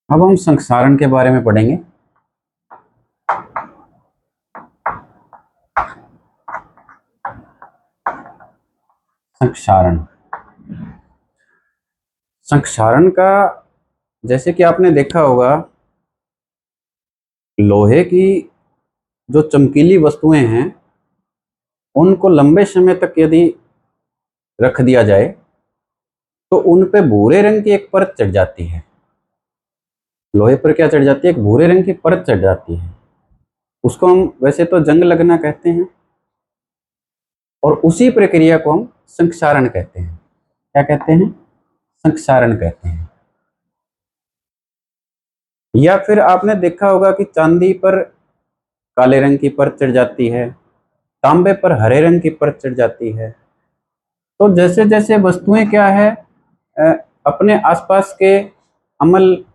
अब हम संक्षारण के बारे में पढ़ेंगे। संक्षारण संक्षारण का जैसे कि आपने देखा होगा, लोहे की जो चमकीली वस्तुएं हैं उनको लंबे समय तक यदि रख दिया जाए तो उन पे भूरे रंग की एक परत चढ़ जाती है। लोहे पर क्या चढ़ जाती है? एक भूरे रंग की परत चढ़ जाती है। उसको हम वैसे तो जंग लगना कहते हैं और उसी प्रक्रिया को हम संक्षारण कहते हैं। क्या कहते हैं? संक्षारण कहते हैं। या फिर आपने देखा होगा कि चांदी पर काले रंग की परत चढ़ जाती है, तांबे पर हरे रंग की परत चढ़ जाती है। तो जैसे जैसे वस्तुएं क्या है अपने आसपास के अम्ल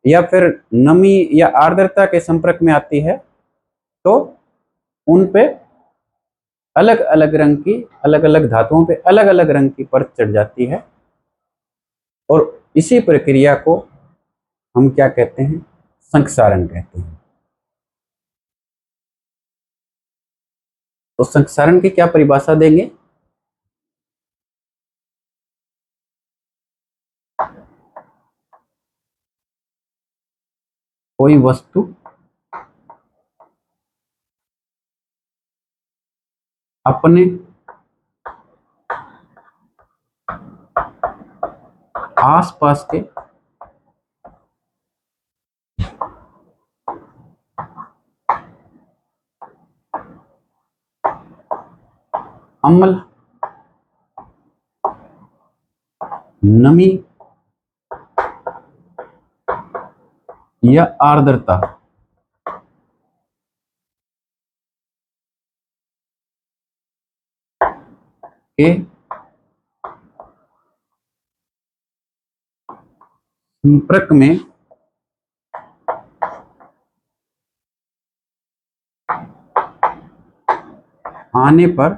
या फिर नमी या आर्द्रता के संपर्क में आती है तो उन पे अलग अलग रंग की, अलग अलग धातुओं पे अलग अलग रंग की परत चढ़ जाती है और इसी प्रक्रिया को हम क्या कहते हैं? संक्षारण कहते हैं। तो संक्षारण की क्या परिभाषा देंगे? कोई वस्तु अपने आसपास के अम्ल, नमी या आर्द्रता के संपर्क में आने पर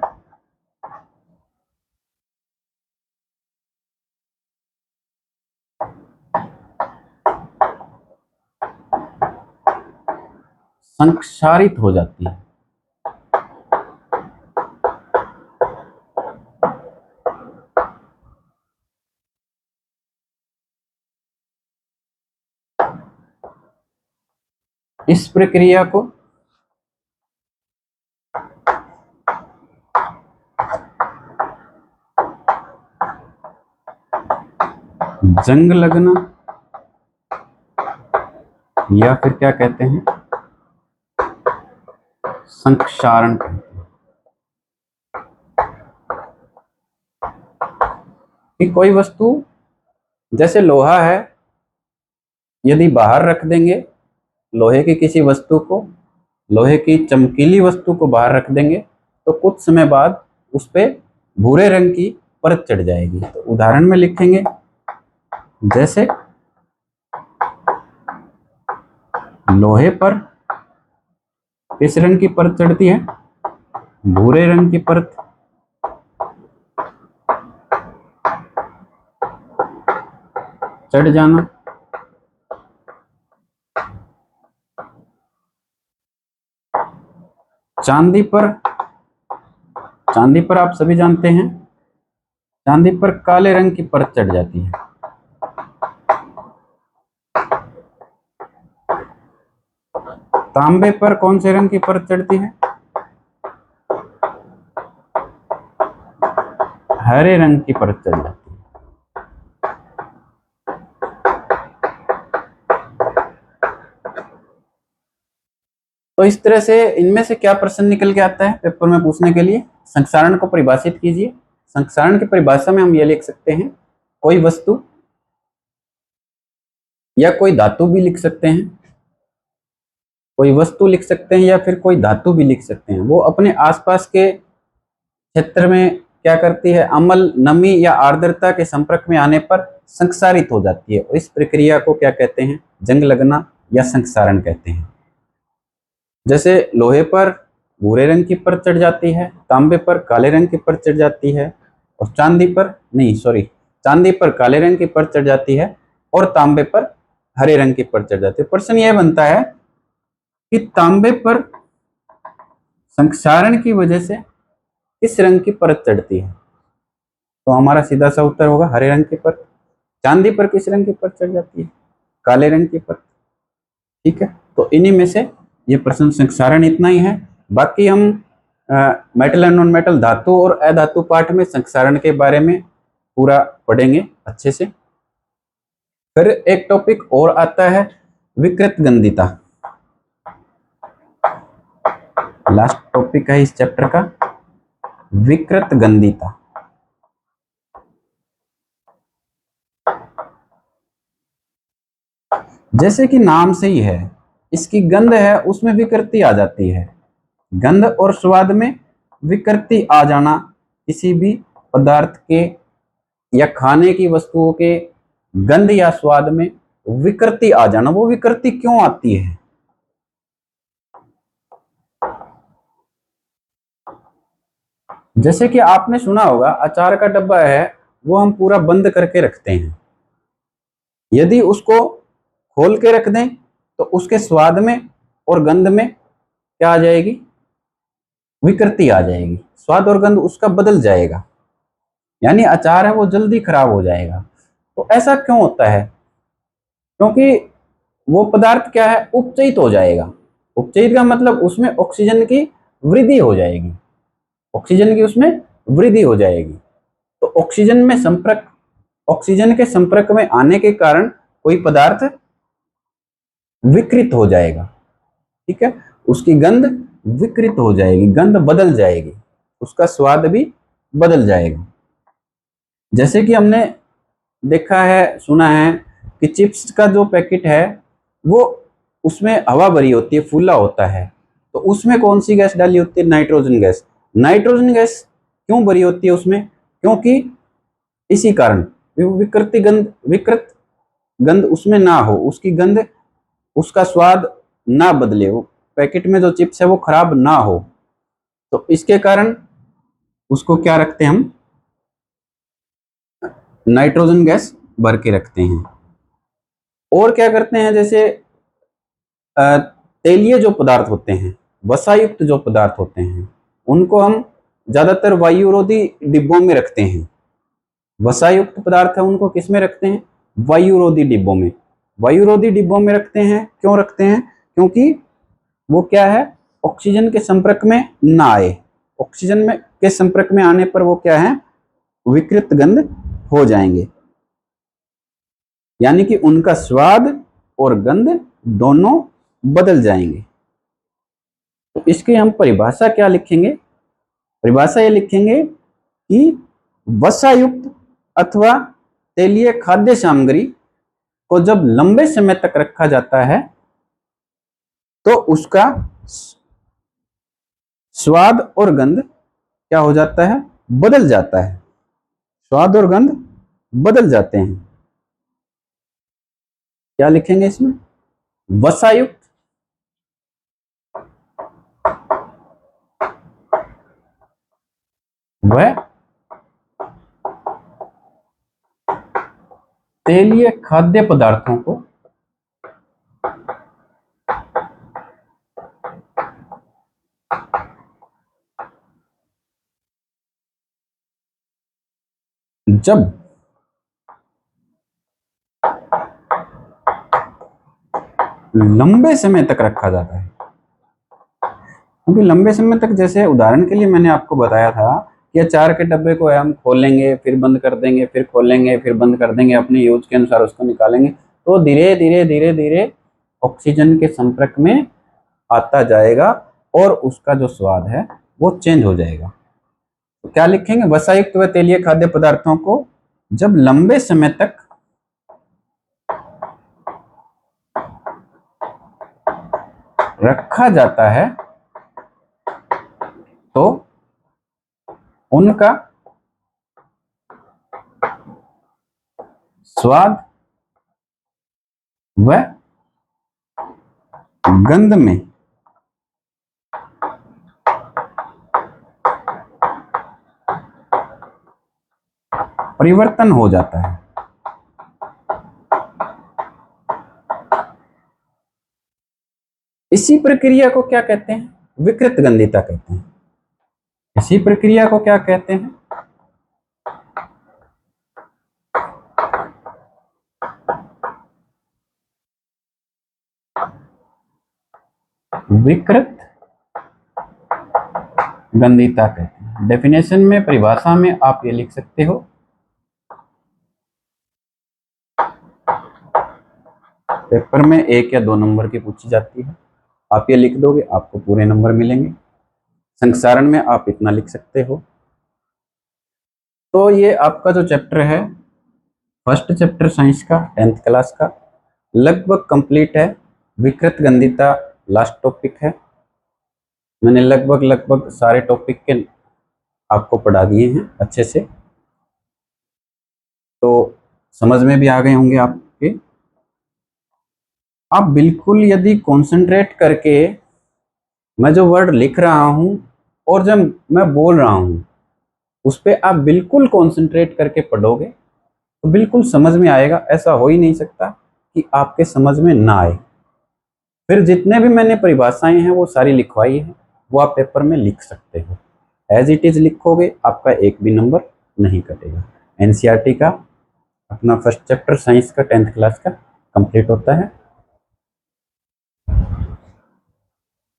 संक्षारित हो जाती है। इस प्रक्रिया को जंग लगना या फिर क्या कहते हैं? संक्षारण कहते हैं। कि कोई वस्तु जैसे लोहा है, यदि बाहर रख देंगे लोहे की किसी वस्तु को, लोहे की चमकीली वस्तु को बाहर रख देंगे तो कुछ समय बाद उस पे भूरे रंग की परत चढ़ जाएगी। तो उदाहरण में लिखेंगे, जैसे लोहे पर किस रंग की परत चढ़ती है? भूरे रंग की परत। चढ़ जाना। चांदी पर आप सभी जानते हैं, चांदी पर काले रंग की परत चढ़ जाती है। तांबे पर कौन से रंग की परत चढ़ती है? हरे रंग की परत चढ़ जाती है। तो इस तरह से इनमें से क्या प्रश्न निकल के आता है पेपर में पूछने के लिए? संक्षारण को परिभाषित कीजिए। संक्षारण की परिभाषा में हम ये लिख सकते हैं, कोई वस्तु या कोई धातु भी लिख सकते हैं, कोई वस्तु लिख सकते हैं या फिर कोई धातु भी लिख सकते हैं, वो अपने आसपास के क्षेत्र में क्या करती है? अम्ल, नमी या आर्द्रता के संपर्क में आने पर संक्षारित हो जाती है और इस प्रक्रिया को क्या कहते हैं? जंग लगना या संक्षारण कहते हैं। जैसे लोहे पर भूरे रंग की परत चढ़ जाती है, तांबे पर काले रंग की परत चढ़ जाती है और चांदी पर काले रंग की परत चढ़ जाती है और तांबे पर हरे रंग की परत चढ़ जाती है। प्रश्न यह बनता है कि तांबे पर संक्षारण की वजह से किस रंग की परत चढ़ती है? तो हमारा सीधा सा उत्तर होगा हरे रंग की परत। चांदी पर किस रंग की परत चढ़ जाती है? काले रंग की परत। ठीक है, तो इन्हीं में से ये प्रश्न संक्षारण इतना ही है। बाकी हम मेटल एंड नॉन मेटल, धातु और अधातु पाठ में संक्षारण के बारे में पूरा पढ़ेंगे अच्छे से। फिर एक टॉपिक और आता है विकृत गंधिता। लास्ट टॉपिक है इस चैप्टर का विकृत गंधिता। जैसे कि नाम से ही है, इसकी गंध है उसमें विकृति आ जाती है। गंध और स्वाद में विकृति आ जाना, किसी भी पदार्थ के या खाने की वस्तुओं के गंध या स्वाद में विकृति आ जाना, वो विकृति क्यों आती है? जैसे कि आपने सुना होगा अचार का डब्बा है वो हम पूरा बंद करके रखते हैं, यदि उसको खोल के रख दें तो उसके स्वाद में और गंध में क्या आ जाएगी? विकृति आ जाएगी, स्वाद और गंध उसका बदल जाएगा, यानी अचार है वो जल्दी खराब हो जाएगा। तो ऐसा क्यों होता है? क्योंकि वो पदार्थ क्या है, उपचयित हो जाएगा। उपचयित का मतलब उसमें ऑक्सीजन की वृद्धि हो जाएगी, ऑक्सीजन की उसमें वृद्धि हो जाएगी। तो ऑक्सीजन के संपर्क में आने के कारण कोई पदार्थ विकृत हो जाएगा। ठीक है, उसकी गंध विकृत हो जाएगी, गंध बदल जाएगी, उसका स्वाद भी बदल जाएगा। जैसे कि हमने देखा है, सुना है कि चिप्स का जो पैकेट है वो उसमें हवा भरी होती है, फूला होता है, तो उसमें कौन सी गैस डाली होती है? Nitrogen gas. नाइट्रोजन गैस क्यों भरी होती है उसमें? क्योंकि इसी कारण विकृत गंध उसमें ना हो, उसकी गंध, उसका स्वाद ना बदले, वो पैकेट में जो चिप्स है वो खराब ना हो, तो इसके कारण उसको क्या रखते हैं हम? नाइट्रोजन गैस भर के रखते हैं। और क्या करते हैं, जैसे तेलीय जो पदार्थ होते हैं, वसायुक्त जो पदार्थ होते हैं, उनको हम ज्यादातर वायुरोधी डिब्बों में रखते हैं। वसायुक्त पदार्थ है उनको किस में रखते हैं? वायुरोधी डिब्बों में। वायुरोधी डिब्बों में रखते हैं, क्यों रखते हैं? क्योंकि वो क्या है, ऑक्सीजन के संपर्क में ना आए। ऑक्सीजन में के संपर्क में आने पर वो क्या है, विकृत गंध हो जाएंगे, यानी कि उनका स्वाद और गंध दोनों बदल जाएंगे। तो इसकी हम परिभाषा क्या लिखेंगे? परिभाषा ये लिखेंगे कि वसायुक्त अथवा तेलीय खाद्य सामग्री को जब लंबे समय तक रखा जाता है तो उसका स्वाद और गंध क्या हो जाता है? बदल जाता है, स्वाद और गंध बदल जाते हैं। क्या लिखेंगे इसमें? वसायुक्त व तेलीय खाद्य पदार्थों को जब लंबे समय तक रखा जाता है, क्योंकि लंबे समय तक, जैसे उदाहरण के लिए मैंने आपको बताया था कि अचार के डब्बे को हम खोलेंगे फिर बंद कर देंगे, फिर खोलेंगे फिर बंद कर देंगे, अपने यूज के अनुसार उसको निकालेंगे, तो धीरे धीरे धीरे धीरे ऑक्सीजन के संपर्क में आता जाएगा और उसका जो स्वाद है वो चेंज हो जाएगा। तो क्या लिखेंगे? वसायुक्त व तेलीय खाद्य पदार्थों को जब लंबे समय तक रखा जाता है तो उनका स्वाद व गंध में परिवर्तन हो जाता है। इसी प्रक्रिया को क्या कहते हैं? विकृत गंधिता कहते हैं। इसी प्रक्रिया को क्या कहते हैं? विकृत गंधिता कहते हैं। डेफिनेशन में, परिभाषा में आप ये लिख सकते हो, पेपर में 1 या 2 नंबर की पूछी जाती है, आप ये लिख दोगे आपको पूरे नंबर मिलेंगे। संसारण में आप इतना लिख सकते हो। तो ये आपका जो चैप्टर है, फर्स्ट चैप्टर साइंस का 10th क्लास का, लगभग कंप्लीट है। विकृत गंधिता लास्ट टॉपिक है। मैंने लगभग सारे टॉपिक के आपको पढ़ा दिए हैं अच्छे से, तो समझ में भी आ गए होंगे आपके। आप बिल्कुल यदि कंसंट्रेट करके मैं जो वर्ड लिख रहा हूं और जब मैं बोल रहा हूं उस पर आप बिल्कुल कंसंट्रेट करके पढ़ोगे तो बिल्कुल समझ में आएगा। ऐसा हो ही नहीं सकता कि आपके समझ में ना आए। फिर जितने भी मैंने परिभाषाएं हैं वो सारी लिखवाई है, वो आप पेपर में लिख सकते हो। एज इट इज लिखोगे, आपका एक भी नंबर नहीं कटेगा। एनसीईआरटी का अपना फर्स्ट चैप्टर साइंस का 10th क्लास का कंप्लीट होता है।